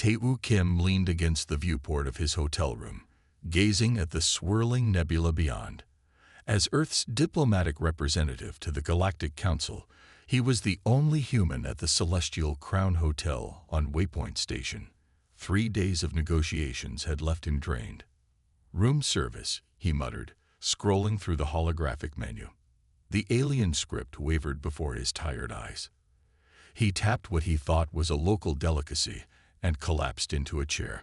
Tae-woo Kim leaned against the viewport of his hotel room, gazing at the swirling nebula beyond. As Earth's diplomatic representative to the Galactic Council, he was the only human at the Celestial Crown Hotel on Waypoint Station. 3 days of negotiations had left him drained. "Room service," he muttered, scrolling through the holographic menu. The alien script wavered before his tired eyes. He tapped what he thought was a local delicacy and collapsed into a chair.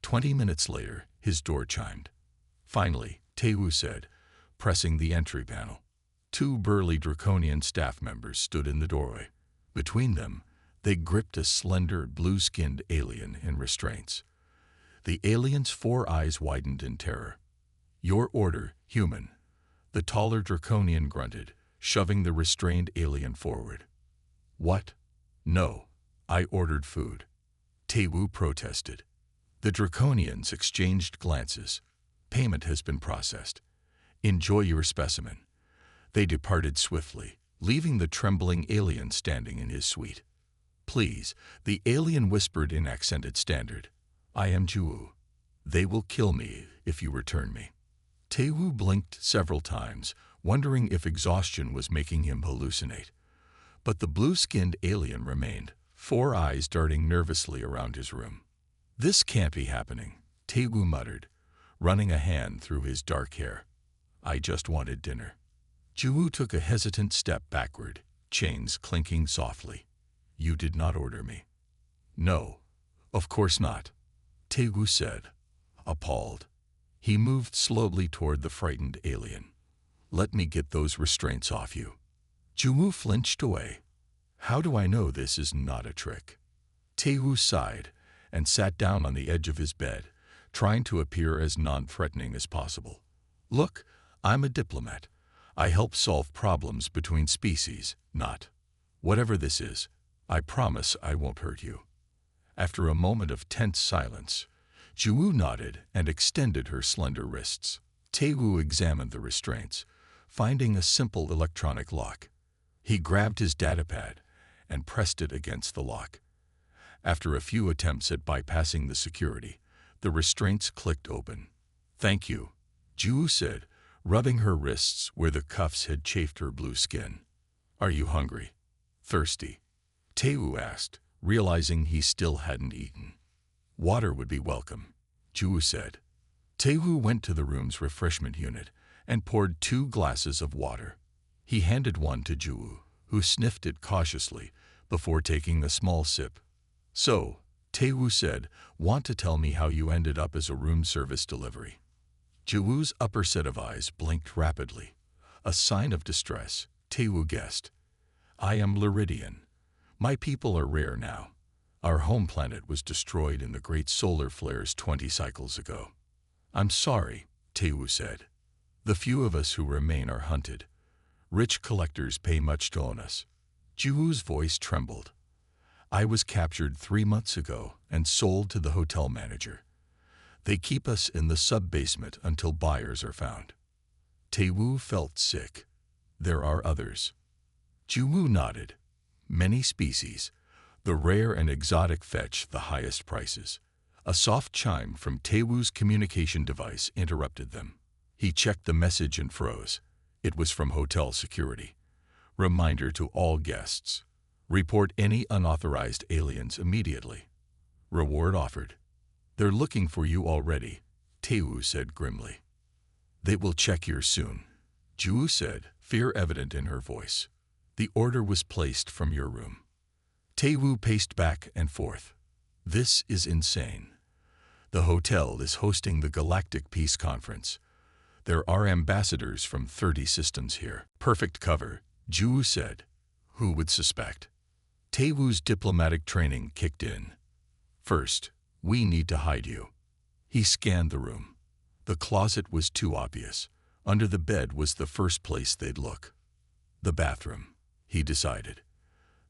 20 minutes later, his door chimed. "Finally," Tae-woo said, pressing the entry panel. 2 burly draconian staff members stood in the doorway. Between them, they gripped a slender, blue-skinned alien in restraints. The alien's 4 eyes widened in terror. "Your order, human," the taller draconian grunted, shoving the restrained alien forward. "What? No, I ordered food," Tae-woo protested. The draconians exchanged glances. "Payment has been processed. Enjoy your specimen." They departed swiftly, leaving the trembling alien standing in his suite. "Please," the alien whispered in accented standard. "I am Ju. They will kill me if you return me." Tae-woo blinked several times, wondering if exhaustion was making him hallucinate. But the blue-skinned alien remained, 4 eyes darting nervously around his room. "This can't be happening," Tae-woo muttered, running a hand through his dark hair. "I just wanted dinner." Ju took a hesitant step backward, chains clinking softly. "You did not order me." "No, of course not," Tae-woo said, appalled. He moved slowly toward the frightened alien. "Let me get those restraints off you." Ju flinched away. "How do I know this is not a trick?" Tae-woo sighed and sat down on the edge of his bed, trying to appear as non-threatening as possible. "Look, I'm a diplomat. I help solve problems between species, not. Whatever this is, I promise I won't hurt you." After a moment of tense silence, Ju nodded and extended her slender wrists. Tae-woo examined the restraints, finding a simple electronic lock. He grabbed his datapad and pressed it against the lock. After a few attempts at bypassing the security, the restraints clicked open. "Thank you," Ju said, rubbing her wrists where the cuffs had chafed her blue skin. "Are you hungry? Thirsty?" Tae-woo asked, realizing he still hadn't eaten. "Water would be welcome," Ju said. Tae-woo went to the room's refreshment unit and poured 2 glasses of water. He handed one to Ju, who sniffed it cautiously before taking a small sip. "So," Tae-woo said, "want to tell me how you ended up as a room service delivery?" Juwoo's upper set of eyes blinked rapidly. A sign of distress, Tae-woo guessed. "I am Liridian. My people are rare now. Our home planet was destroyed in the great solar flares 20 cycles ago." "I'm sorry," Tae-woo said. "The few of us who remain are hunted. Rich collectors pay much to own us." Juwoo's voice trembled. "I was captured 3 months ago and sold to the hotel manager. They keep us in the sub-basement until buyers are found." Tae-woo felt sick. "There are others." Ju nodded. "Many species. The rare and exotic fetch the highest prices." A soft chime from Tae-woo's communication device interrupted them. He checked the message and froze. It was from hotel security. "Reminder to all guests. Report any unauthorized aliens immediately. Reward offered." "They're looking for you already," Tae-woo said grimly. "They will check here soon," Ju said, fear evident in her voice. "The order was placed from your room." Tae-woo paced back and forth. "This is insane. The hotel is hosting the Galactic Peace Conference. There are ambassadors from 30 systems here." "Perfect cover," Ju said. "Who would suspect?" Tae-woo's diplomatic training kicked in. "First, we need to hide you." He scanned the room. The closet was too obvious. Under the bed was the first place they'd look. "The bathroom," he decided.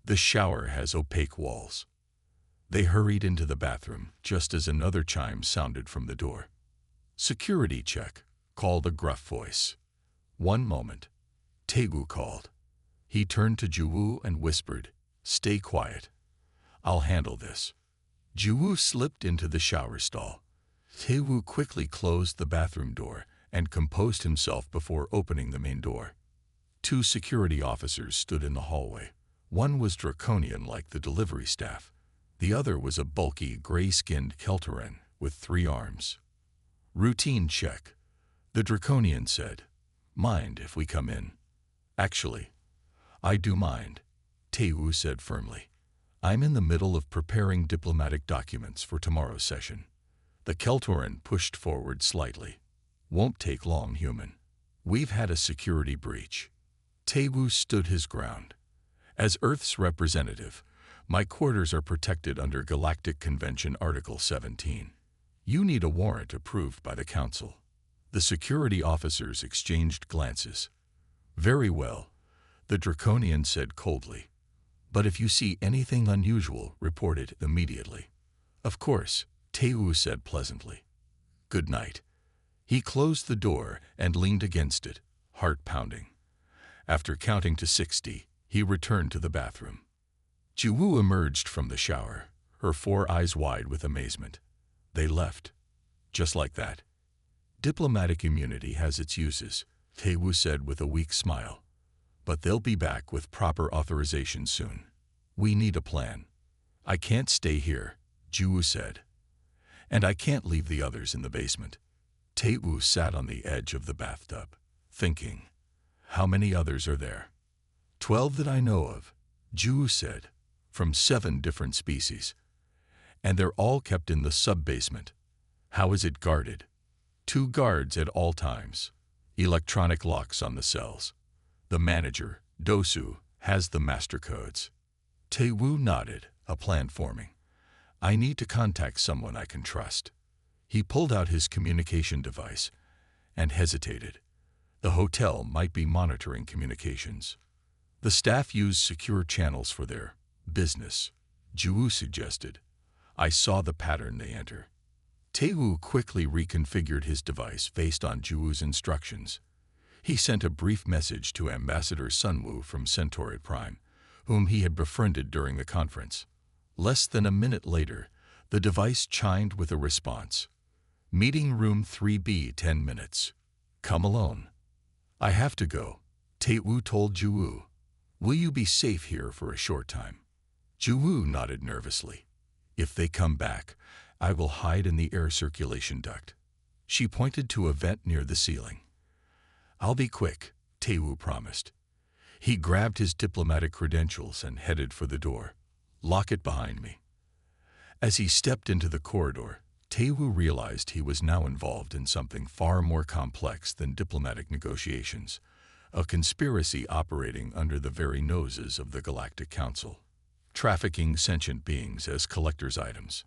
"The shower has opaque walls." They hurried into the bathroom just as another chime sounded from the door. "Security check," called a gruff voice. "One moment," Tae-woo called. He turned to Ju and whispered, "Stay quiet. I'll handle this." Jiwoo slipped into the shower stall. Taewoo quickly closed the bathroom door and composed himself before opening the main door. Two security officers stood in the hallway. One was draconian like the delivery staff. The other was a bulky, gray-skinned Keltaran with 3 arms. "Routine check," the draconian said. "Mind if we come in?" "Actually, I do mind," Taewoo said firmly. "I'm in the middle of preparing diplomatic documents for tomorrow's session." The Keltaran pushed forward slightly. "Won't take long, human. We've had a security breach." Taewoo stood his ground. "As Earth's representative, my quarters are protected under Galactic Convention Article 17. You need a warrant approved by the Council." The security officers exchanged glances. "Very well," the draconian said coldly. "But if you see anything unusual, report it immediately." "Of course," Taewoo said pleasantly. "Good night." He closed the door and leaned against it, heart pounding. After counting to 60, he returned to the bathroom. Jiwoo emerged from the shower, her 4 eyes wide with amazement. They left. Just like that. "Diplomatic immunity has its uses," Taewoo said with a weak smile. "But they'll be back with proper authorization soon. We need a plan." "I can't stay here," Jiwoo said. "And I can't leave the others in the basement." Taewoo sat on the edge of the bathtub, thinking. "How many others are there?" 12 that I know of," Jiwoo said, "from 7 different species. And they're all kept in the sub-basement. How is it guarded?" 2 guards at all times. Electronic locks on the cells. The manager, Dosu, has the master codes. Taewoo nodded, a plan forming. "I need to contact someone I can trust." He pulled out his communication device and hesitated. The hotel might be monitoring communications. The staff used secure channels for their business, Jiwoo suggested. "I saw the pattern they enter." Taewoo quickly reconfigured his device based on Jiwoo's instructions. He sent a brief message to Ambassador Sunwoo from Centauri Prime, whom he had befriended during the conference. Less than a minute later, the device chimed with a response. "Meeting room 3B, 10 minutes. Come alone." "I have to go," Taewoo told Jiwoo. "Will you be safe here for a short time?" Jiwoo nodded nervously. "If they come back, I will hide in the air circulation duct." She pointed to a vent near the ceiling. "I'll be quick," Taewoo promised. He grabbed his diplomatic credentials and headed for the door. "Lock it behind me." As he stepped into the corridor, Taewoo realized he was now involved in something far more complex than diplomatic negotiations, a conspiracy operating under the very noses of the Galactic Council, trafficking sentient beings as collector's items.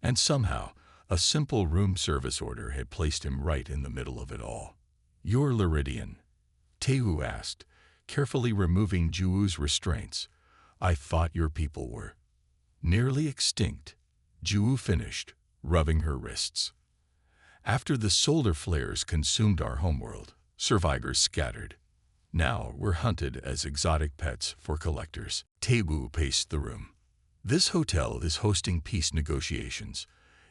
And somehow, a simple room service order had placed him right in the middle of it all. "You're Liridian?" Taewoo asked, carefully removing Jiwoo's restraints. "I thought your people were." "Nearly extinct," Jiwoo finished, rubbing her wrists. "After the solar flares consumed our homeworld, survivors scattered. Now we're hunted as exotic pets for collectors." Taewoo paced the room. "This hotel is hosting peace negotiations.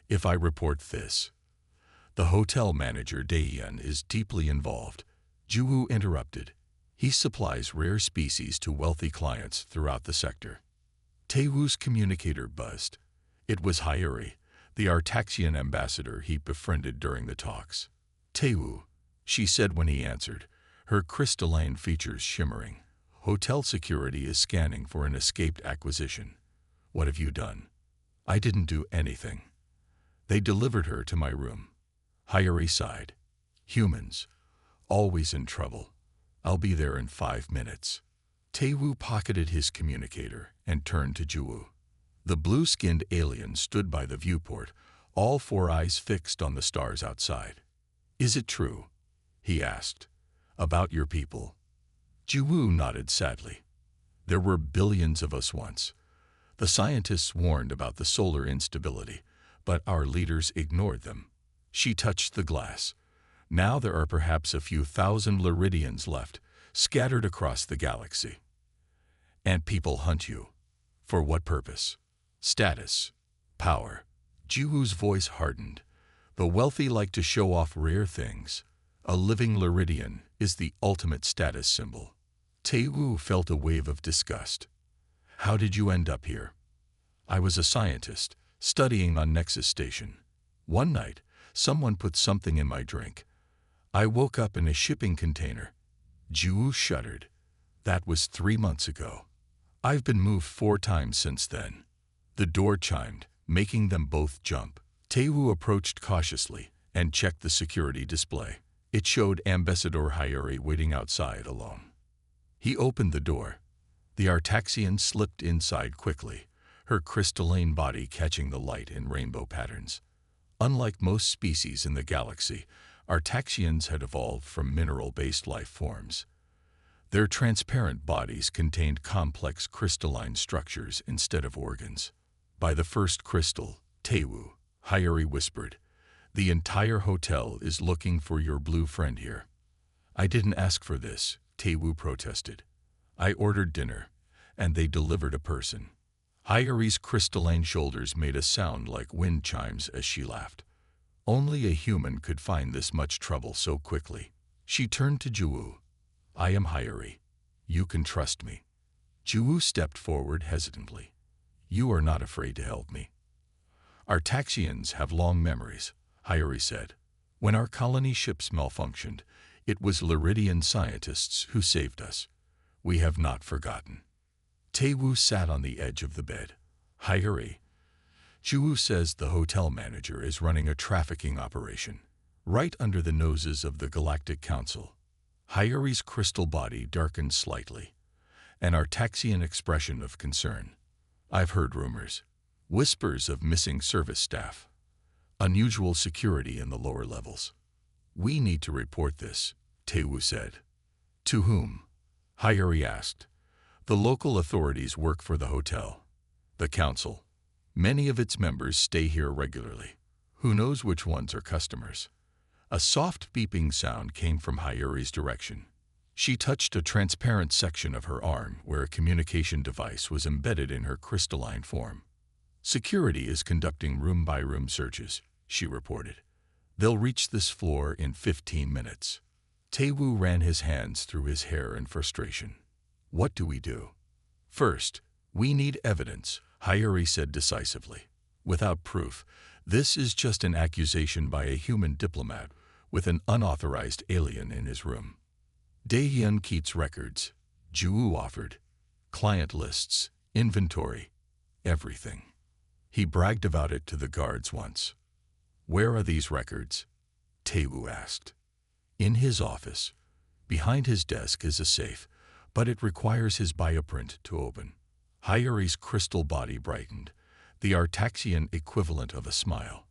If I report this..." "The hotel manager, Daeyeon, is deeply involved," Jiwoo interrupted. "He supplies rare species to wealthy clients throughout the sector." Taewoo's communicator buzzed. It was Hyuri, the Artaxian ambassador he befriended during the talks. "Taewoo," she said when he answered, her crystalline features shimmering. "Hotel security is scanning for an escaped acquisition. What have you done?" "I didn't do anything. They delivered her to my room." Hyuri sighed. "Humans, always in trouble. I'll be there in 5 minutes." Taewoo pocketed his communicator and turned to Jiwoo. The blue-skinned alien stood by the viewport, all 4 eyes fixed on the stars outside. "Is it true?" he asked. "About your people?" Jiwoo nodded sadly. "There were billions of us once. The scientists warned about the solar instability, but our leaders ignored them." She touched the glass. "Now there are perhaps a few thousand Liridians left, scattered across the galaxy. And people hunt you. For what purpose? Status. Power. Jiwoo's voice hardened. The wealthy like to show off rare things. A living Luridian is the ultimate status symbol. Tae-woo felt a wave of disgust. How did you end up here? I was a scientist, studying on Nexus Station. One night, someone put something in my drink. I woke up in a shipping container. Jiwoo shuddered. That was 3 months ago. I've been moved 4 times since then. The door chimed, making them both jump. Tae-woo approached cautiously and checked the security display. It showed Ambassador Hyuri waiting outside alone. He opened the door. The Artaxian slipped inside quickly, her crystalline body catching the light in rainbow patterns. Unlike most species in the galaxy, Artaxians had evolved from mineral-based life forms. Their transparent bodies contained complex crystalline structures instead of organs. By the first crystal, Tae-woo, Hyuri whispered, "The entire hotel is looking for your blue friend here." "I didn't ask for this," Tae-woo protested. "I ordered dinner, and they delivered a person." Hyuri's crystalline shoulders made a sound like wind chimes as she laughed. Only a human could find this much trouble so quickly. She turned to Jiwoo. "I am Hyuri. You can trust me." Jiwoo stepped forward hesitantly. "You are not afraid to help me." "Artaxians have long memories," Hyuri said. "When our colony ships malfunctioned, it was Luridian scientists who saved us. We have not forgotten." Tae-woo sat on the edge of the bed. "Hyuri, Jiwoo says the hotel manager is running a trafficking operation, right under the noses of the Galactic Council." Hyuri's crystal body darkened slightly, an Artaxian expression of concern. "I've heard rumors. Whispers of missing service staff. Unusual security in the lower levels. We need to report this," Tae-woo said. "To whom?" Hyuri asked. "The local authorities work for the hotel. The council. Many of its members stay here regularly. Who knows which ones are customers?" A soft beeping sound came from Hyuri's direction. She touched a transparent section of her arm where a communication device was embedded in her crystalline form. "Security is conducting room-by-room searches," she reported. "They'll reach this floor in 15 minutes. Tae-woo ran his hands through his hair in frustration. "What do we do?" "First, we need evidence," Hyuri said decisively. "Without proof, this is just an accusation by a human diplomat with an unauthorized alien in his room." "Daehyun keeps records," Jiwoo offered. "Client lists, inventory, everything. He bragged about it to the guards once." "Where are these records?" Tae-woo asked. "In his office. Behind his desk is a safe, but it requires his bioprint to open." Hyuri's crystal body brightened, the Artaxian equivalent of a smile.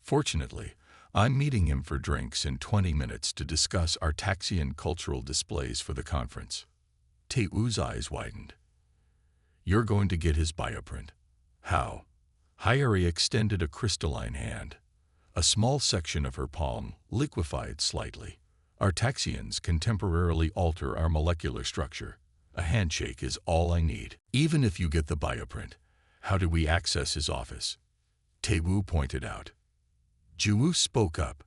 "Fortunately, I'm meeting him for drinks in 20 minutes to discuss Artaxian cultural displays for the conference." Tae-woo's eyes widened. "You're going to get his bioprint. How?" Hyuri extended a crystalline hand. A small section of her palm liquefied slightly. "Artaxians can temporarily alter our molecular structure. A handshake is all I need. Even if you get the bioprint, how do we access his office?" Tae-woo pointed out. Jiwoo spoke up.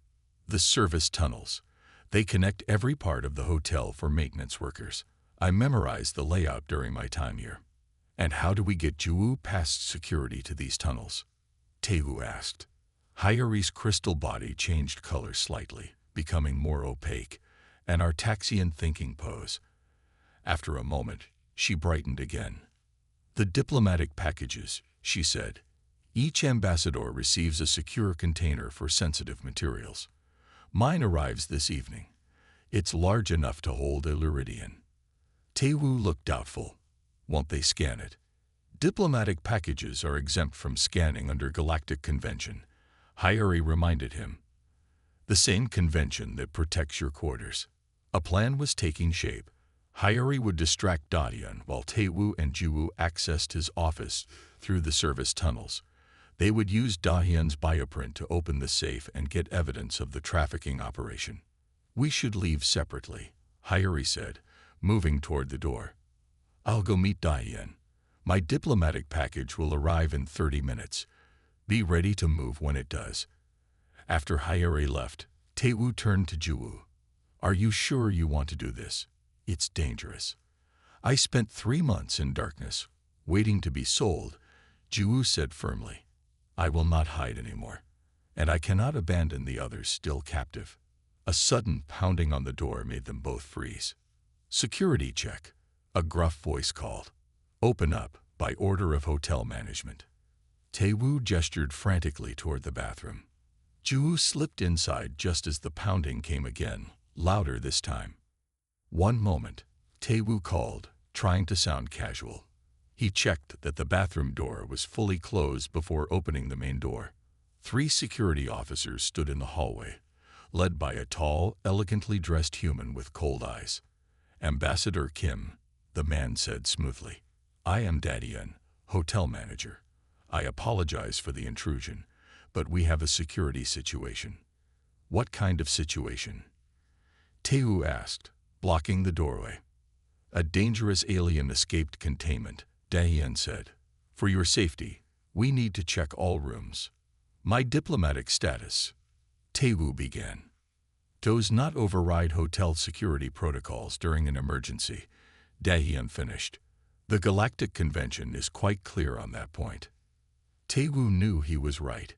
"The service tunnels. They connect every part of the hotel for maintenance workers. I memorized the layout during my time here." "And how do we get Jiwoo past security to these tunnels?" Tae-woo asked. Hyuri's crystal body changed color slightly, becoming more opaque, an Artaxian thinking pose. After a moment, she brightened again. "The diplomatic packages," she said. "Each ambassador receives a secure container for sensitive materials. Mine arrives this evening. It's large enough to hold a Luridian." Tae-woo looked doubtful. "Won't they scan it?" "Diplomatic packages are exempt from scanning under Galactic Convention," Hyuri reminded him. "The same convention that protects your quarters." A plan was taking shape. Hyuri would distract Daehyun while Tae-woo and Jiwoo accessed his office through the service tunnels. They would use Daehyun's bioprint to open the safe and get evidence of the trafficking operation. "We should leave separately," Hyuri said, moving toward the door. "I'll go meet Daehyun. My diplomatic package will arrive in 30 minutes. Be ready to move when it does. After Hyeri left, Taewoo turned to Juwoo. Are you sure you want to do this? It's dangerous. I spent 3 months in darkness, waiting to be sold, Juwoo said firmly. I will not hide anymore, and I cannot abandon the others still captive. A sudden pounding on the door made them both freeze. Security check, a gruff voice called. Open up, by order of hotel management. Taewoo gestured frantically toward the bathroom. Juwoo slipped inside just as the pounding came again, louder this time. One moment, Taewoo called, trying to sound casual. He checked that the bathroom door was fully closed before opening the main door. 3 security officers stood in the hallway, led by a tall, elegantly dressed human with cold eyes. Ambassador Kim, the man said smoothly. I am Daddy-eun, hotel manager. I apologize for the intrusion, but we have a security situation. What kind of situation? Taewoo asked, blocking the doorway. A dangerous alien escaped containment, Daddy-eun said. For your safety, we need to check all rooms. My diplomatic status. Taewoo began. Does not override hotel security protocols during an emergency, Daddy-eun finished. The Galactic Convention is quite clear on that point. Taewoo knew he was right.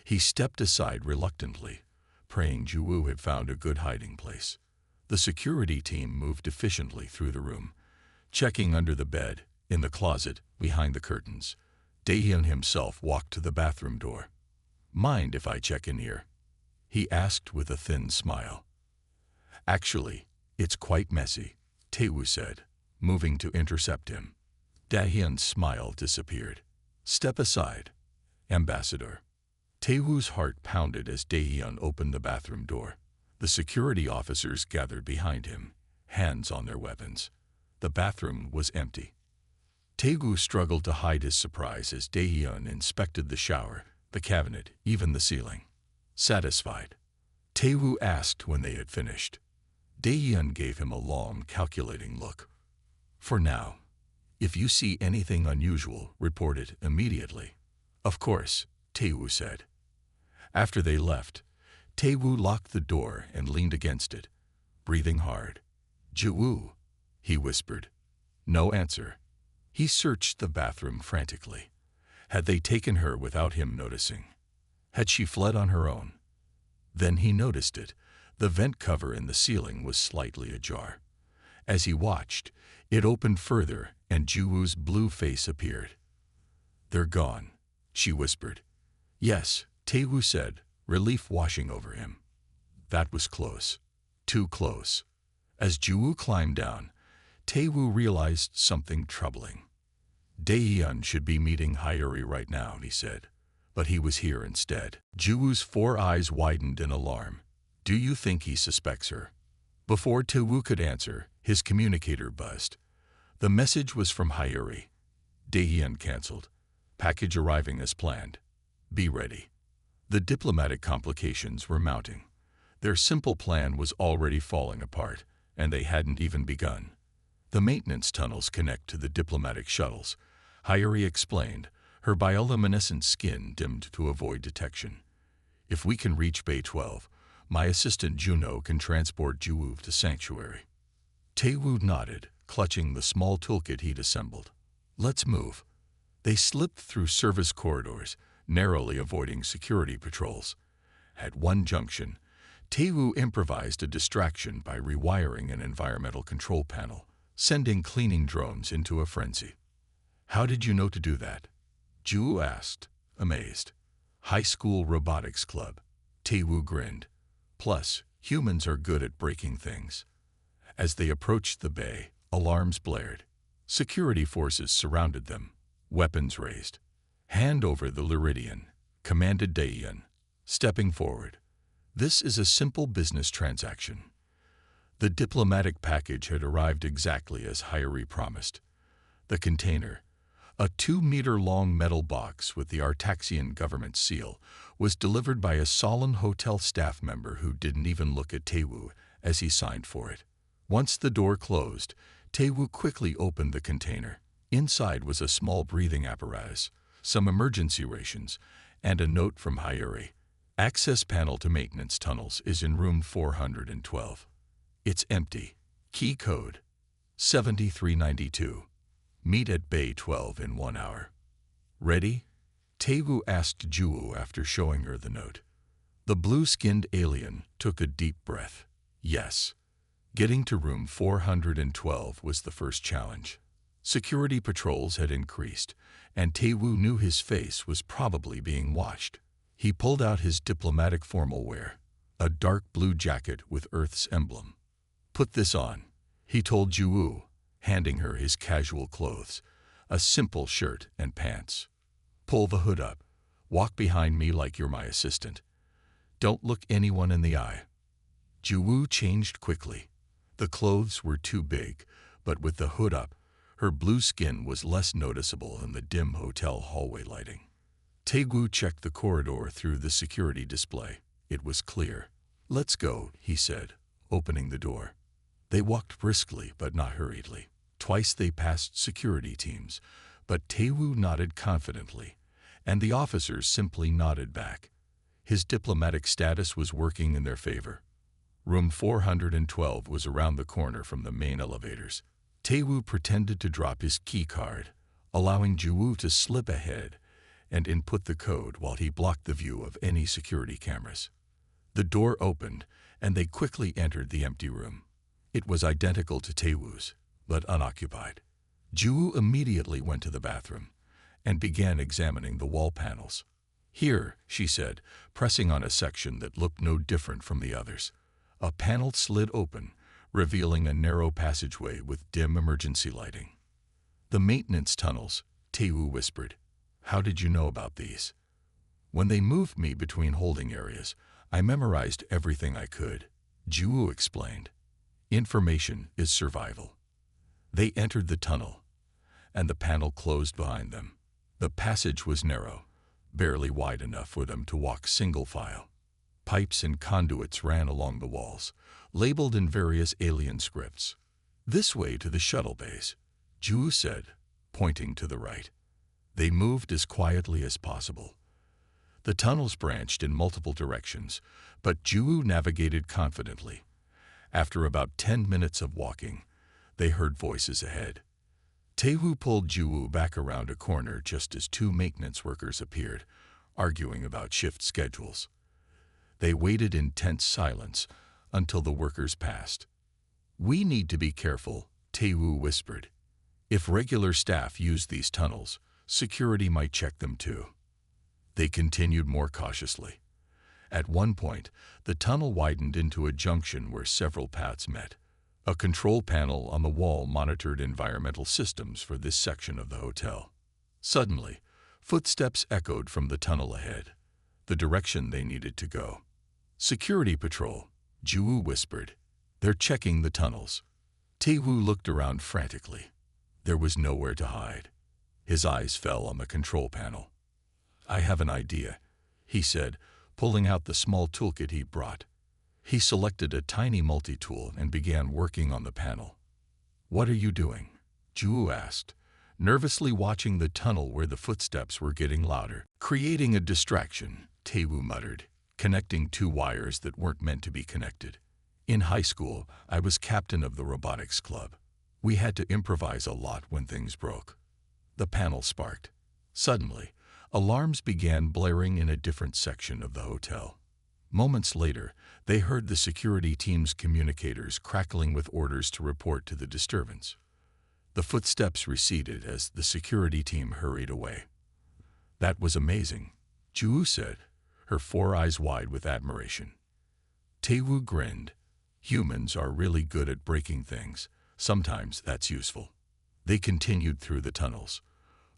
He stepped aside reluctantly, praying Juwoo had found a good hiding place. The security team moved efficiently through the room, checking under the bed, in the closet, behind the curtains. Daehyun himself walked to the bathroom door. Mind if I check in here? He asked with a thin smile. Actually, it's quite messy, Taewoo said, moving to intercept him. Daehyun's smile disappeared. Step aside, Ambassador. Taewoo's heart pounded as Daehyun opened the bathroom door. The security officers gathered behind him, hands on their weapons. The bathroom was empty. Taewoo struggled to hide his surprise as Daehyun inspected the shower, the cabinet, even the ceiling. Satisfied? Taewoo asked when they had finished. Daehyun gave him a long, calculating look. For now. If you see anything unusual, report it immediately. Of course, Taewoo said. After they left, Taewoo locked the door and leaned against it, breathing hard. Juwoo, he whispered. No answer. He searched the bathroom frantically. Had they taken her without him noticing? Had she fled on her own? Then he noticed it. The vent cover in the ceiling was slightly ajar. As he watched, it opened further and Juwoo's blue face appeared. They're gone, she whispered. Yes, Taewoo said, relief washing over him. That was close. Too close. As Juwoo climbed down, Taewoo realized something troubling. Daehyun should be meeting Hyeri right now, he said, but he was here instead. Juwoo's 4 eyes widened in alarm. Do you think he suspects her? Before Taewoo could answer, his communicator buzzed. The message was from Hyeri. Daehyun canceled. Package arriving as planned. Be ready. The diplomatic complications were mounting. Their simple plan was already falling apart, and they hadn't even begun. The maintenance tunnels connect to the diplomatic shuttles, Hyeri explained, her bioluminescent skin dimmed to avoid detection. If we can reach Bay 12, my assistant Juno can transport Juwoo to Sanctuary. Taewoo nodded, clutching the small toolkit he'd assembled. Let's move. They slipped through service corridors, narrowly avoiding security patrols. At one junction, Taewoo improvised a distraction by rewiring an environmental control panel, sending cleaning drones into a frenzy. How did you know to do that? Juwoo asked, amazed. High school robotics club. Taewoo grinned. Plus, humans are good at breaking things. As they approached the bay, alarms blared. Security forces surrounded them, weapons raised. Hand over the Luridian, commanded Daehyun, stepping forward. This is a simple business transaction. The diplomatic package had arrived exactly as Hyeri promised. The container, a 2-meter-long metal box with the Artaxian government seal, was delivered by a solemn hotel staff member who didn't even look at Taewoo as he signed for it. Once the door closed, Taewoo quickly opened the container. Inside was a small breathing apparatus, some emergency rations, and a note from Hayuri. Access panel to maintenance tunnels is in room 412. It's empty. Key code 7392. Meet at Bay 12 in 1 hour. Ready? Taewoo asked Juwoo after showing her the note. The blue-skinned alien took a deep breath. Yes. Getting to room 412 was the first challenge. Security patrols had increased, and Taewoo knew his face was probably being watched. He pulled out his diplomatic formal wear, a dark blue jacket with Earth's emblem. Put this on, he told Juwoo, handing her his casual clothes, a simple shirt and pants. Pull the hood up. Walk behind me like you're my assistant. Don't look anyone in the eye. Juwoo changed quickly. The clothes were too big, but with the hood up, her blue skin was less noticeable in the dim hotel hallway lighting. Taewoo checked the corridor through the security display. It was clear. Let's go, he said, opening the door. They walked briskly but not hurriedly. Twice they passed security teams, but Taewoo nodded confidently, and the officers simply nodded back. His diplomatic status was working in their favor. Room 412 was around the corner from the main elevators. Taewoo pretended to drop his key card, allowing Juwoo to slip ahead and input the code while he blocked the view of any security cameras. The door opened, and they quickly entered the empty room. It was identical to Taewoo's, but unoccupied. Juwoo immediately went to the bathroom and began examining the wall panels. Here, she said, pressing on a section that looked no different from the others. A panel slid open, revealing a narrow passageway with dim emergency lighting. The maintenance tunnels, Taewoo whispered. How did you know about these? When they moved me between holding areas, I memorized everything I could, Juwoo explained. Information is survival. They entered the tunnel, and the panel closed behind them. The passage was narrow, barely wide enough for them to walk single file. Pipes and conduits ran along the walls, labeled in various alien scripts. This way to the shuttle bays, Juwoo said, pointing to the right. They moved as quietly as possible. The tunnels branched in multiple directions, but Juwoo navigated confidently. After about 10 minutes of walking, they heard voices ahead. Taewoo pulled Juwoo back around a corner just as 2 maintenance workers appeared, arguing about shift schedules. They waited in tense silence until the workers passed. We need to be careful, Taewoo whispered. If regular staff use these tunnels, security might check them too. They continued more cautiously. At one point, the tunnel widened into a junction where several paths met. A control panel on the wall monitored environmental systems for this section of the hotel. Suddenly, footsteps echoed from the tunnel ahead, the direction they needed to go. Security patrol, Juwoo whispered. They're checking the tunnels. Taewoo looked around frantically. There was nowhere to hide. His eyes fell on the control panel. I have an idea, he said, pulling out the small toolkit he brought. He selected a tiny multi-tool and began working on the panel. What are you doing? Juwoo asked, nervously watching the tunnel where the footsteps were getting louder. Creating a distraction, Taewoo muttered, connecting 2 wires that weren't meant to be connected. In high school, I was captain of the robotics club. We had to improvise a lot when things broke. The panel sparked. Suddenly, alarms began blaring in a different section of the hotel. Moments later, they heard the security team's communicators crackling with orders to report to the disturbance. The footsteps receded as the security team hurried away. That was amazing, Juwoo said, her 4 eyes wide with admiration. Taewoo grinned. Humans are really good at breaking things. Sometimes that's useful. They continued through the tunnels.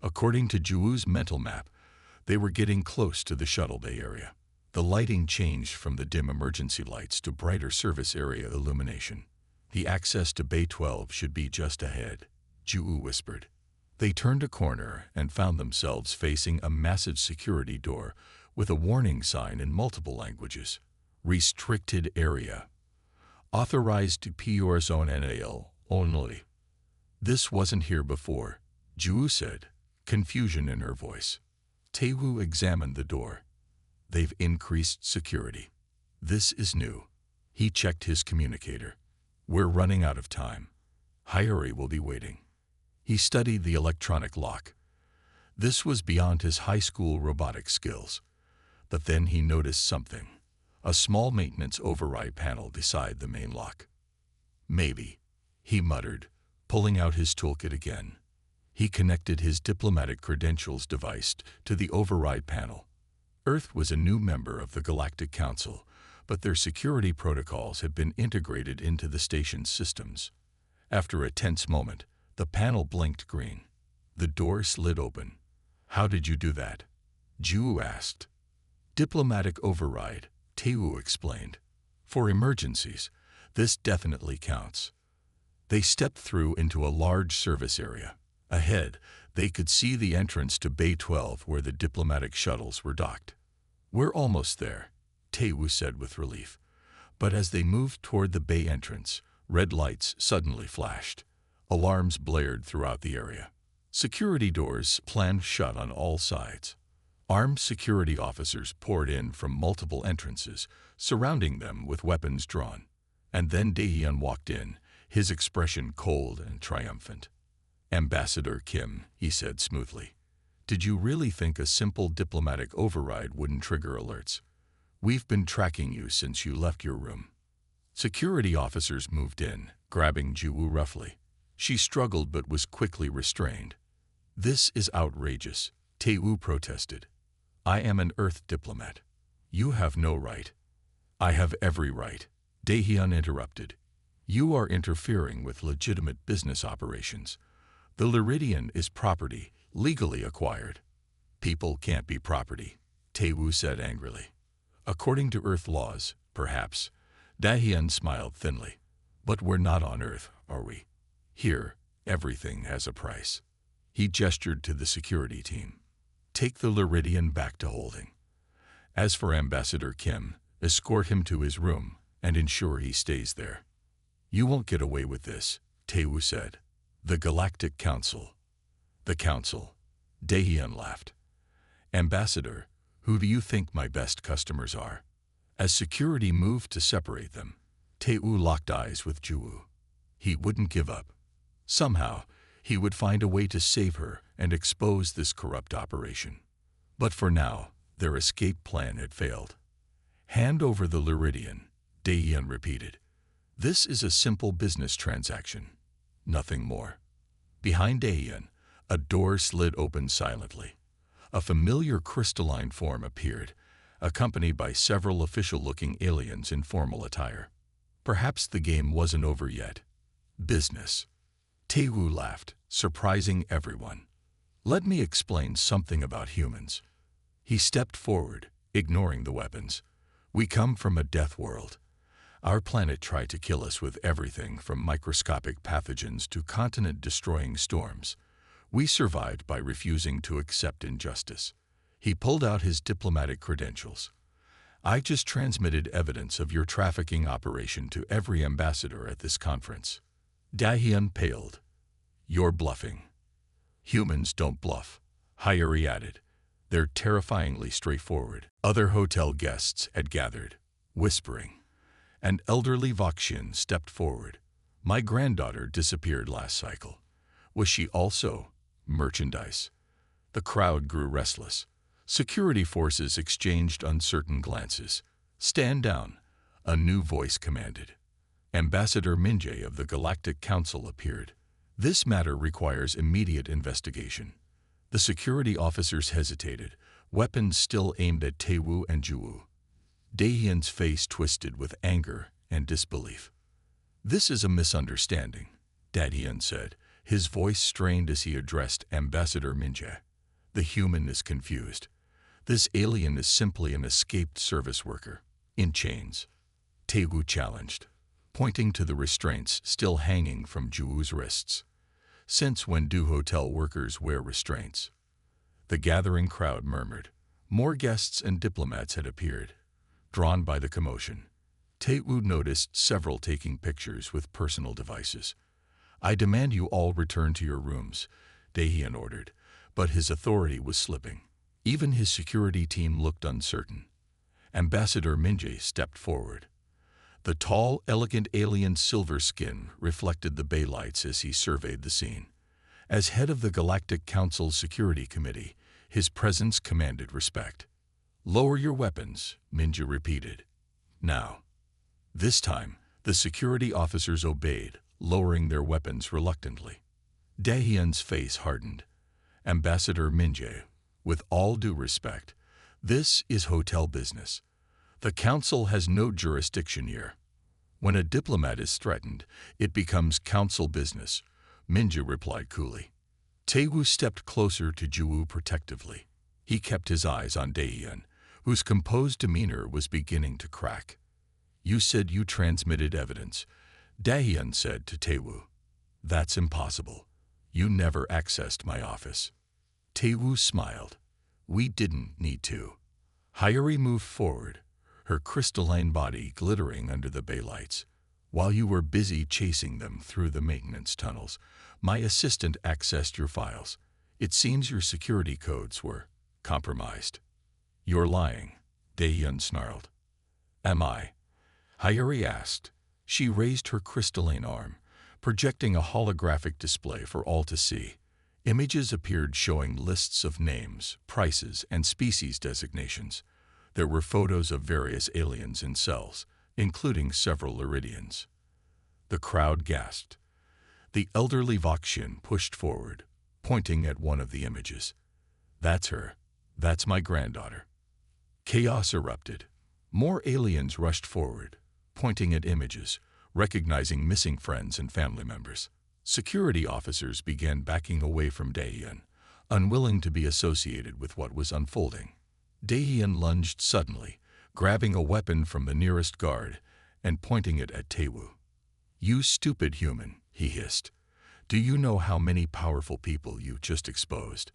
According to Juwoo's mental map, they were getting close to the shuttle bay area. The lighting changed from the dim emergency lights to brighter service area illumination. The access to Bay 12 should be just ahead, Juwoo whispered. They turned a corner and found themselves facing a massive security door with a warning sign in multiple languages. Restricted area. Authorized to personal only. This wasn't here before, Juwoo said, confusion in her voice. Taewoo examined the door. They've increased security. This is new. He checked his communicator. We're running out of time. Hyori will be waiting. He studied the electronic lock. This was beyond his high school robotics skills. But then he noticed something. A small maintenance override panel beside the main lock. Maybe, he muttered, pulling out his toolkit again. He connected his diplomatic credentials device to the override panel. Earth was a new member of the Galactic Council, but their security protocols had been integrated into the station's systems. After a tense moment, the panel blinked green. The door slid open. How did you do that? Ju asked. Diplomatic override, Taewoo explained. For emergencies, this definitely counts. They stepped through into a large service area. Ahead, they could see the entrance to Bay 12 where the diplomatic shuttles were docked. We're almost there, Taewoo said with relief. But as they moved toward the bay entrance, red lights suddenly flashed. Alarms blared throughout the area. Security doors slammed shut on all sides. Armed security officers poured in from multiple entrances, surrounding them with weapons drawn. And then Daehyun walked in, his expression cold and triumphant. Ambassador Kim, he said smoothly, did you really think a simple diplomatic override wouldn't trigger alerts? We've been tracking you since you left your room. Security officers moved in, grabbing Ju-woo roughly. She struggled but was quickly restrained. This is outrageous, Taewoo protested. I am an Earth diplomat. You have no right. I have every right, Daehyun interrupted. You are interfering with legitimate business operations. The Liridian is property, legally acquired. People can't be property, Taewoo said angrily. According to Earth laws, perhaps. Daehyun smiled thinly. But we're not on Earth, are we? Here, everything has a price. He gestured to the security team. Take the Liridian back to holding. As for Ambassador Kim, escort him to his room and ensure he stays there. You won't get away with this, Taewoo said. The Galactic Council. The Council. Daehyun laughed. Ambassador, who do you think my best customers are? As security moved to separate them, Taewoo locked eyes with Ju-woo. He wouldn't give up. Somehow, he would find a way to save her and expose this corrupt operation. But for now, their escape plan had failed. Hand over the Liridian, Daehyun repeated. This is a simple business transaction. Nothing more. Behind Daehyun, a door slid open silently. A familiar crystalline form appeared, accompanied by several official-looking aliens in formal attire. Perhaps the game wasn't over yet. Business. Taewoo laughed, surprising everyone. Let me explain something about humans. He stepped forward, ignoring the weapons. We come from a death world. Our planet tried to kill us with everything from microscopic pathogens to continent-destroying storms. We survived by refusing to accept injustice. He pulled out his diplomatic credentials. I just transmitted evidence of your trafficking operation to every ambassador at this conference. Daehyun paled. You're bluffing. Humans don't bluff, Hyori added. They're terrifyingly straightforward. Other hotel guests had gathered, whispering. An elderly Voxian stepped forward. My granddaughter disappeared last cycle. Was she also merchandise? The crowd grew restless. Security forces exchanged uncertain glances. Stand down, a new voice commanded. Ambassador Minjae of the Galactic Council appeared. This matter requires immediate investigation. The security officers hesitated, weapons still aimed at Taewoo and Ju-woo. Daehyun's face twisted with anger and disbelief. This is a misunderstanding, Daehyun said, his voice strained as he addressed Ambassador Minjae. The human is confused. This alien is simply an escaped service worker, in chains. Taewoo challenged, pointing to the restraints still hanging from Ju-woo's wrists. Since when do hotel workers wear restraints? The gathering crowd murmured. More guests and diplomats had appeared. Drawn by the commotion, Taewoo noticed several taking pictures with personal devices. I demand you all return to your rooms, Daehyun ordered, but his authority was slipping. Even his security team looked uncertain. Ambassador Minjay stepped forward. The tall, elegant alien's silver skin reflected the bay lights as he surveyed the scene. As head of the Galactic Council's Security Committee, his presence commanded respect. "Lower your weapons," Minjay repeated. "Now." This time, the security officers obeyed, lowering their weapons reluctantly. Dahyun's face hardened. "Ambassador Minjay, with all due respect, this is hotel business. The council has no jurisdiction here. When a diplomat is threatened, it becomes council business," Minjay replied coolly. Taewoo stepped closer to Juwoo protectively. He kept his eyes on Dahyun, whose composed demeanor was beginning to crack. "You said you transmitted evidence," Dahyun said to Taewoo. "That's impossible. You never accessed my office." Taewoo smiled. "We didn't need to." Hyori moved forward, her crystalline body glittering under the bay lights. "While you were busy chasing them through the maintenance tunnels, my assistant accessed your files. It seems your security codes were compromised." "You're lying," Dahyun snarled. "Am I?" Hyori asked. She raised her crystalline arm, projecting a holographic display for all to see. Images appeared showing lists of names, prices, and species designations. There were photos of various aliens in cells, including several Iridians. The crowd gasped. The elderly Voxian pushed forward, pointing at one of the images. "That's her. That's my granddaughter." Chaos erupted. More aliens rushed forward, pointing at images, recognizing missing friends and family members. Security officers began backing away from Dahyun, unwilling to be associated with what was unfolding. Dahyun lunged suddenly, grabbing a weapon from the nearest guard and pointing it at Taewoo. "You stupid human," he hissed. "Do you know how many powerful people you just exposed?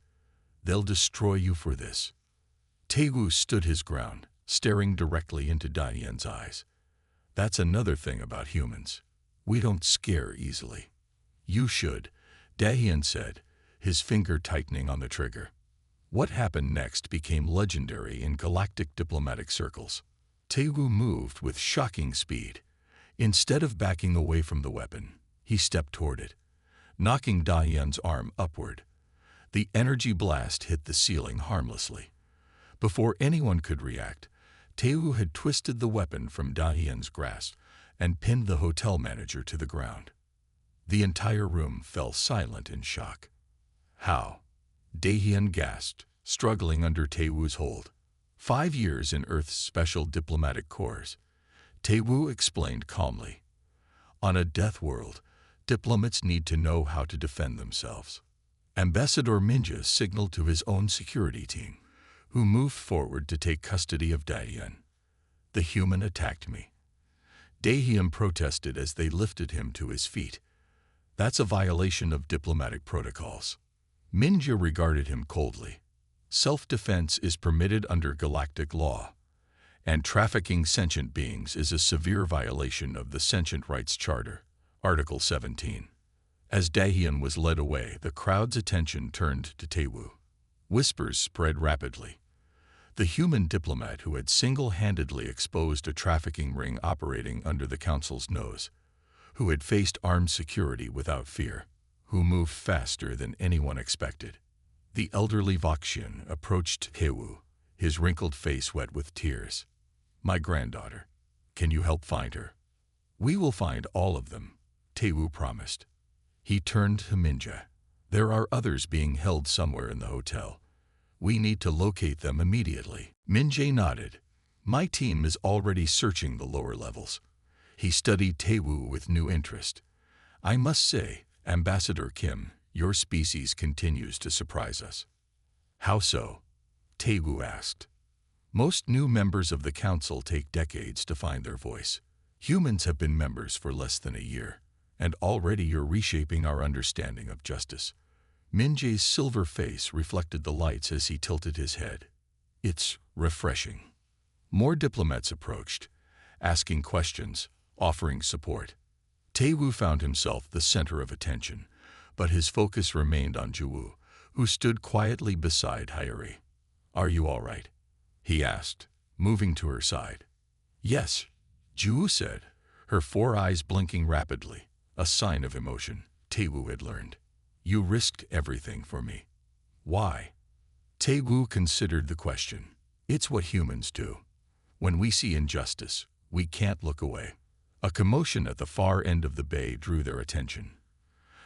They'll destroy you for this." Taewoo stood his ground, staring directly into Dahyun's eyes. "That's another thing about humans. We don't scare easily." "You should," Dahyun said, his finger tightening on the trigger. What happened next became legendary in galactic diplomatic circles. Taewoo moved with shocking speed. Instead of backing away from the weapon, he stepped toward it, knocking Dahyun's arm upward. The energy blast hit the ceiling harmlessly. Before anyone could react, Taewoo had twisted the weapon from Dahyun's grasp and pinned the hotel manager to the ground. The entire room fell silent in shock. "How?" Dahyun gasped, struggling under Taewoo's hold. 5 years in Earth's special diplomatic corps. Taewoo explained calmly. "On a death world, diplomats need to know how to defend themselves." Ambassador Minjay signaled to his own security team, who moved forward to take custody of Dahyun. "The human attacked me." Dahyun protested as they lifted him to his feet. "That's a violation of diplomatic protocols." Minjay regarded him coldly. "Self-defense is permitted under galactic law, and trafficking sentient beings is a severe violation of the Sentient Rights Charter, Article 17. As Dahyun was led away, the crowd's attention turned to Taewoo. Whispers spread rapidly. The human diplomat who had single-handedly exposed a trafficking ring operating under the council's nose, who had faced armed security without fear, who moved faster than anyone expected. The elderly Voxian approached Taewoo, his wrinkled face wet with tears. "My granddaughter. Can you help find her?" "We will find all of them," Taewoo promised. He turned to Minjay. "There are others being held somewhere in the hotel. We need to locate them immediately." Minjay nodded. "My team is already searching the lower levels." He studied Taewoo with new interest. "I must say, Ambassador Kim, your species continues to surprise us." "How so?" Taewoo asked. "Most new members of the council take decades to find their voice. Humans have been members for less than a year, and already you're reshaping our understanding of justice." Minjay's silver face reflected the lights as he tilted his head. "It's refreshing." More diplomats approached, asking questions, offering support. Taewoo found himself the center of attention, but his focus remained on Juwoo, who stood quietly beside Hyori. "Are you all right?" he asked, moving to her side. "Yes," Ju said, her 4 eyes blinking rapidly, a sign of emotion Tae-woo had learned. "You risked everything for me. Why?" Tae-woo considered the question. "It's what humans do. When we see injustice, we can't look away." A commotion at the far end of the bay drew their attention.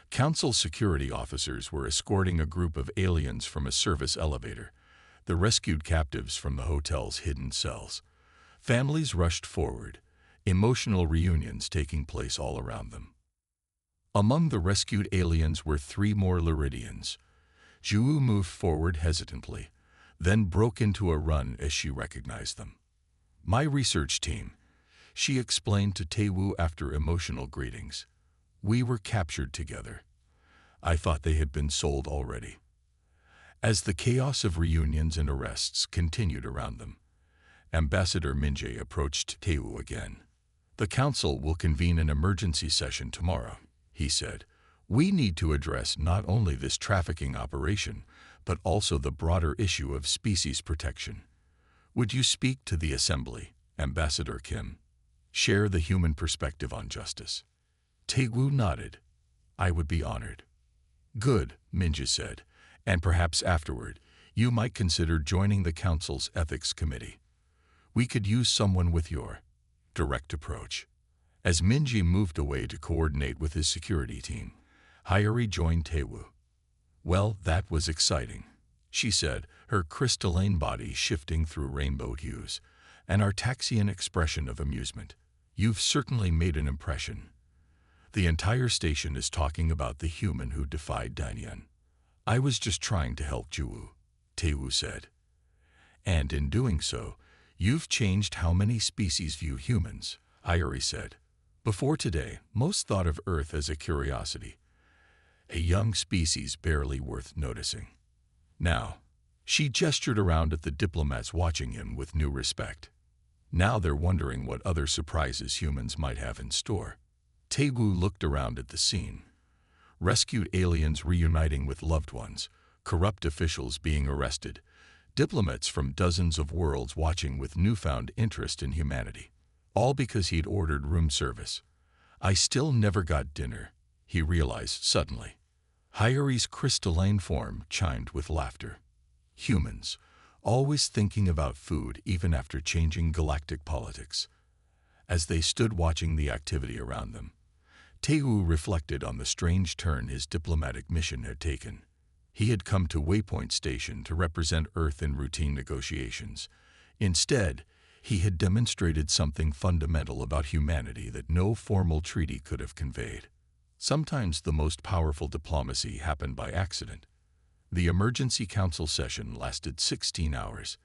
Council security officers were escorting a group of aliens from a service elevator, the rescued captives from the hotel's hidden cells. Families rushed forward, emotional reunions taking place all around them. Among the rescued aliens were 3 more Luridians. Ju moved forward hesitantly, then broke into a run as she recognized them. "My research team," she explained to Tae-woo after emotional greetings. "We were captured together. I thought they had been sold already." As the chaos of reunions and arrests continued around them, Ambassador Min-jae approached Tae-woo again. "The council will convene an emergency session tomorrow," he said. "We need to address not only this trafficking operation, but also the broader issue of species protection. Would you speak to the assembly, Ambassador Kim? Share the human perspective on justice?" Tae-woo nodded. "I would be honored." "Good," Min-jae said, "and perhaps afterward, you might consider joining the council's ethics committee. We could use someone with your direct approach." As Min-jae moved away to coordinate with his security team, Hyori joined Tae-woo. "Well, that was exciting," she said, her crystalline body shifting through rainbow hues, an Artaxian expression of amusement. "You've certainly made an impression. The entire station is talking about the human who defied Danyan." "I was just trying to help Ju," Tae-woo said. "And in doing so, you've changed how many species view humans," Hyori said. "Before today, most thought of Earth as a curiosity, a young species barely worth noticing. Now," she gestured around at the diplomats watching him with new respect. "Now they're wondering what other surprises humans might have in store." Tae-woo looked around at the scene. Rescued aliens reuniting with loved ones, corrupt officials being arrested, diplomats from dozens of worlds watching with newfound interest in humanity. All because he'd ordered room service. "I still never got dinner," he realized suddenly. Hyori's crystalline form chimed with laughter. Humans, always thinking about food even after changing galactic politics. As they stood watching the activity around them, Tae-woo reflected on the strange turn his diplomatic mission had taken. He had come to Waypoint Station to represent Earth in routine negotiations. Instead, he had demonstrated something fundamental about humanity that no formal treaty could have conveyed. Sometimes the most powerful diplomacy happened by accident. The emergency council session lasted 16 hours.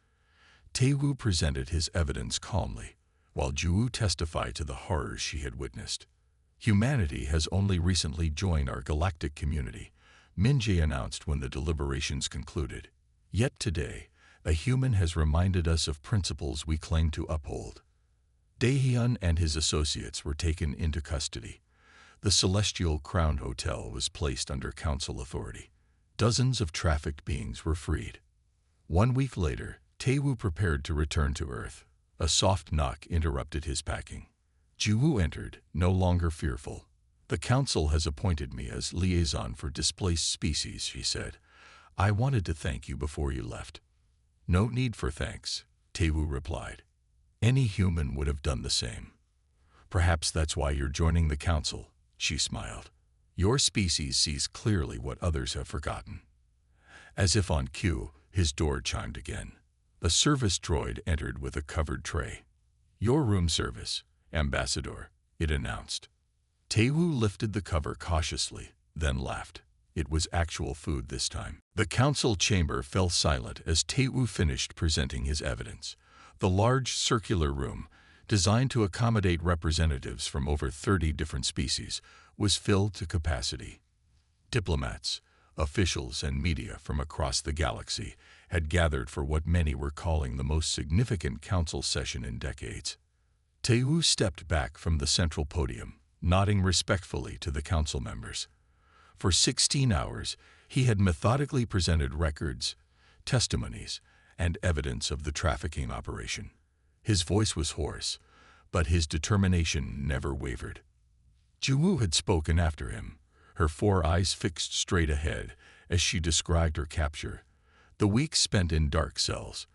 Tae-woo presented his evidence calmly, while Ju testified to the horrors she had witnessed. "Humanity has only recently joined our galactic community," Min-jae announced when the deliberations concluded. "Yet today, a human has reminded us of principles we claim to uphold." Dae-hyun and his associates were taken into custody. The Celestial Crown Hotel was placed under council authority. Dozens of trafficked beings were freed. 1 week later, Tae-woo prepared to return to Earth. A soft knock interrupted his packing. Ju entered, no longer fearful. "The council has appointed me as liaison for displaced species," she said. "I wanted to thank you before you left." "No need for thanks," Tae-woo replied. "Any human would have done the same." "Perhaps that's why you're joining the council," she smiled. "Your species sees clearly what others have forgotten." As if on cue, his door chimed again. A service droid entered with a covered tray. "Your room service, Ambassador," it announced. Tae-woo lifted the cover cautiously, then laughed. It was actual food this time. The council chamber fell silent as Tae-woo finished presenting his evidence. The large circular room, designed to accommodate representatives from over 30 different species, was filled to capacity. Diplomats, officials, and media from across the galaxy had gathered for what many were calling the most significant council session in decades. Tae-woo stepped back from the central podium, nodding respectfully to the council members. For 16 hours, he had methodically presented records, testimonies, and evidence of the trafficking operation. His voice was hoarse, but his determination never wavered. Juwu had spoken after him, her 4 eyes fixed straight ahead as she described her capture, the weeks spent in dark cells,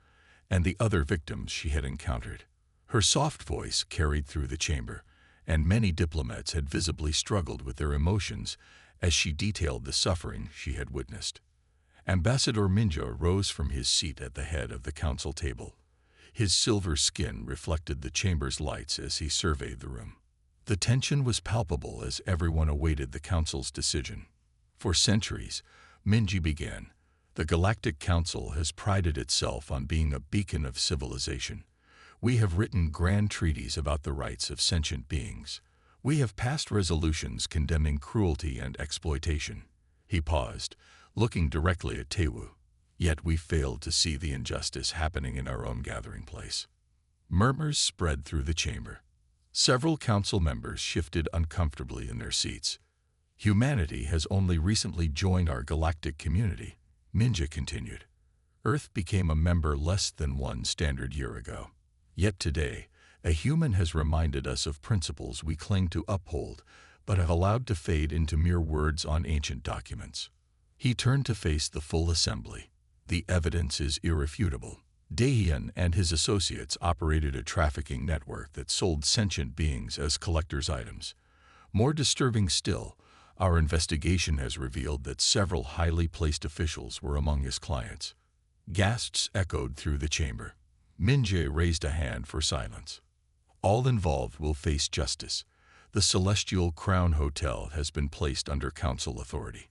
and the other victims she had encountered. Her soft voice carried through the chamber, and many diplomats had visibly struggled with their emotions as she detailed the suffering she had witnessed. Ambassador Minja rose from his seat at the head of the council table. His silver skin reflected the chamber's lights as he surveyed the room. The tension was palpable as everyone awaited the council's decision. For centuries, Minji began, the Galactic Council has prided itself on being a beacon of civilization. We have written grand treaties about the rights of sentient beings. We have passed resolutions condemning cruelty and exploitation. He paused, looking directly at Tewu. Yet we failed to see the injustice happening in our own gathering place. Murmurs spread through the chamber. Several council members shifted uncomfortably in their seats. Humanity has only recently joined our galactic community, Minja continued. Earth became a member less than 1 standard year ago. Yet today, a human has reminded us of principles we cling to uphold, but have allowed to fade into mere words on ancient documents. He turned to face the full assembly. The evidence is irrefutable. Daehyun and his associates operated a trafficking network that sold sentient beings as collector's items. More disturbing still, our investigation has revealed that several highly placed officials were among his clients. Gasps echoed through the chamber. Minjae raised a hand for silence. All involved will face justice. The Celestial Crown Hotel has been placed under council authority.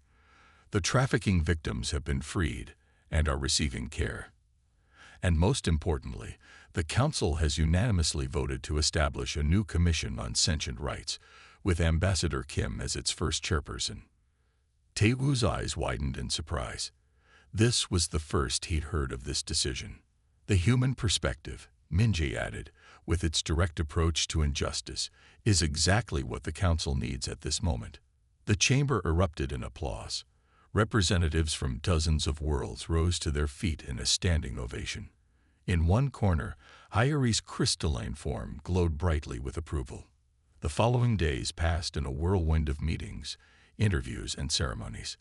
The trafficking victims have been freed and are receiving care. And most importantly, the council has unanimously voted to establish a new commission on sentient rights, with Ambassador Kim as its first chairperson. Taewoo's eyes widened in surprise. This was the first he'd heard of this decision. The human perspective, Minjae added, with its direct approach to injustice, is exactly what the council needs at this moment. The chamber erupted in applause. Representatives from dozens of worlds rose to their feet in a standing ovation. In one corner, Hyori's crystalline form glowed brightly with approval. The following days passed in a whirlwind of meetings, interviews, and ceremonies.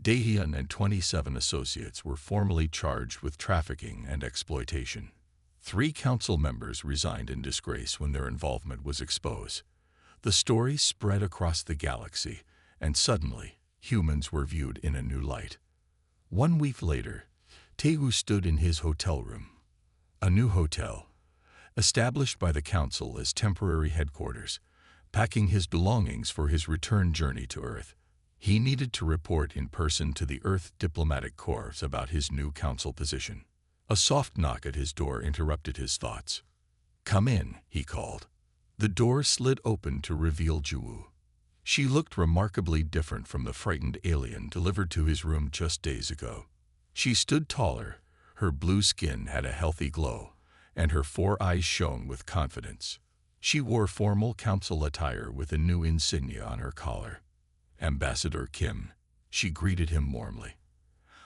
Daehyun and 27 associates were formally charged with trafficking and exploitation. 3 council members resigned in disgrace when their involvement was exposed. The story spread across the galaxy, and suddenly, humans were viewed in a new light. 1 week later, Taewu stood in his hotel room. A new hotel, established by the council as temporary headquarters, packing his belongings for his return journey to Earth. He needed to report in person to the Earth Diplomatic Corps about his new council position. A soft knock at his door interrupted his thoughts. "Come in," he called. The door slid open to reveal Juwu. She looked remarkably different from the frightened alien delivered to his room just days ago. She stood taller, her blue skin had a healthy glow, and her 4 eyes shone with confidence. She wore formal council attire with a new insignia on her collar. "Ambassador Kim," she greeted him warmly.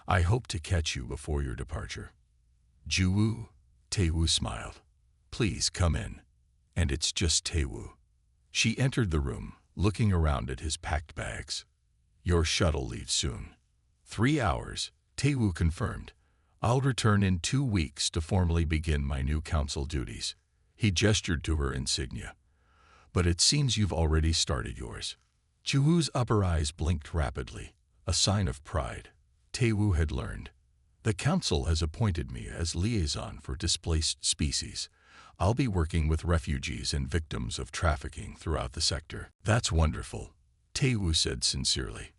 "I hope to catch you before your departure." "Juwu?" Taewu smiled. "Please come in." "And it's just Taewu." She entered the room, looking around at his packed bags. "Your shuttle leaves soon." 3 hours, Taewu confirmed. "I'll return in 2 weeks to formally begin my new council duties." He gestured to her insignia. "But it seems you've already started yours." Juwu's upper eyes blinked rapidly, a sign of pride. Taewu had learned. "The council has appointed me as liaison for displaced species. I'll be working with refugees and victims of trafficking throughout the sector." "That's wonderful," Taewu said sincerely.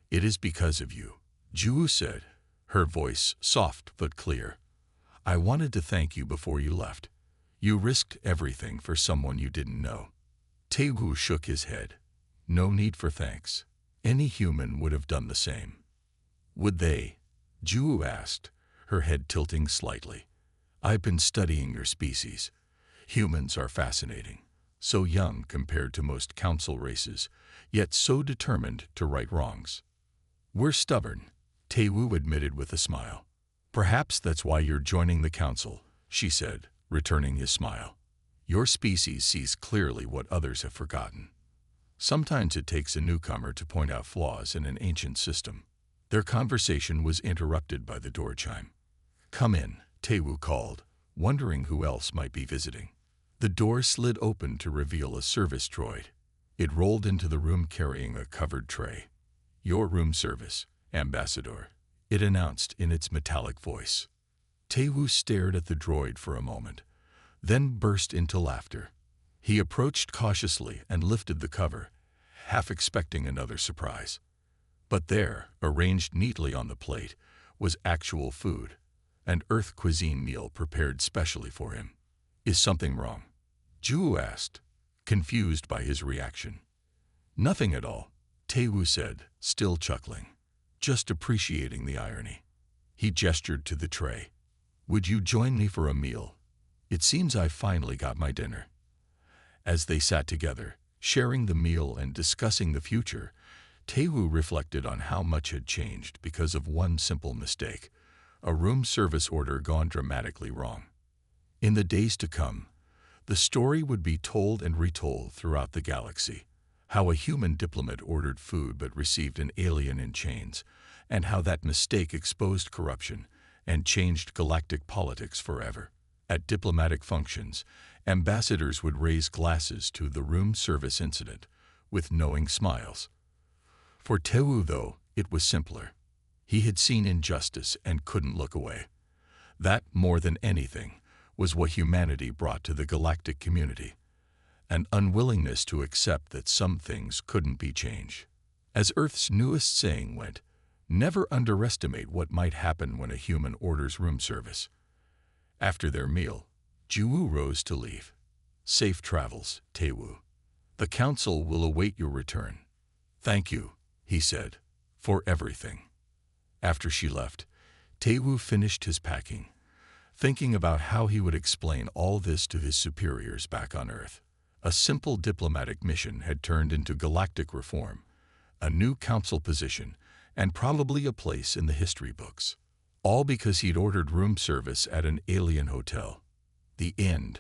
"It is because of you," Juwu said, her voice soft but clear. "I wanted to thank you before you left. You risked everything for someone you didn't know." Taewu shook his head. "No need for thanks. Any human would have done the same." "Would they?" Juwu asked, her head tilting slightly. "I've been studying your species. Humans are fascinating. So young compared to most council races, yet so determined to right wrongs." "We're stubborn," Taewu admitted with a smile. "Perhaps that's why you're joining the council," she said, returning his smile. "Your species sees clearly what others have forgotten. Sometimes it takes a newcomer to point out flaws in an ancient system." Their conversation was interrupted by the door chime. "Come in," Tewu called, wondering who else might be visiting. The door slid open to reveal a service droid. It rolled into the room carrying a covered tray. "Your room service, Ambassador," it announced in its metallic voice. Tewu stared at the droid for a moment, then burst into laughter. He approached cautiously and lifted the cover, half expecting another surprise. But there, arranged neatly on the plate, was actual food, an Earth cuisine meal prepared specially for him. "Is something wrong?" Ju asked, confused by his reaction. "Nothing at all," Tewu said, still chuckling, just appreciating the irony. He gestured to the tray. "Would you join me for a meal? It seems I finally got my dinner." As they sat together, sharing the meal and discussing the future, Tewu reflected on how much had changed because of one simple mistake, a room service order gone dramatically wrong. In the days to come, the story would be told and retold throughout the galaxy, how a human diplomat ordered food but received an alien in chains, and how that mistake exposed corruption and changed galactic politics forever. At diplomatic functions, ambassadors would raise glasses to the room service incident with knowing smiles. For Tewu, though, it was simpler. He had seen injustice and couldn't look away. That, more than anything, was what humanity brought to the galactic community, an unwillingness to accept that some things couldn't be changed. As Earth's newest saying went, never underestimate what might happen when a human orders room service. After their meal, Ju rose to leave. "Safe travels, Tewu. The council will await your return." "Thank you," he said, "for everything." After she left, Tewu finished his packing, thinking about how he would explain all this to his superiors back on Earth. A simple diplomatic mission had turned into galactic reform, a new council position, and probably a place in the history books. All because he'd ordered room service at an alien hotel. The end.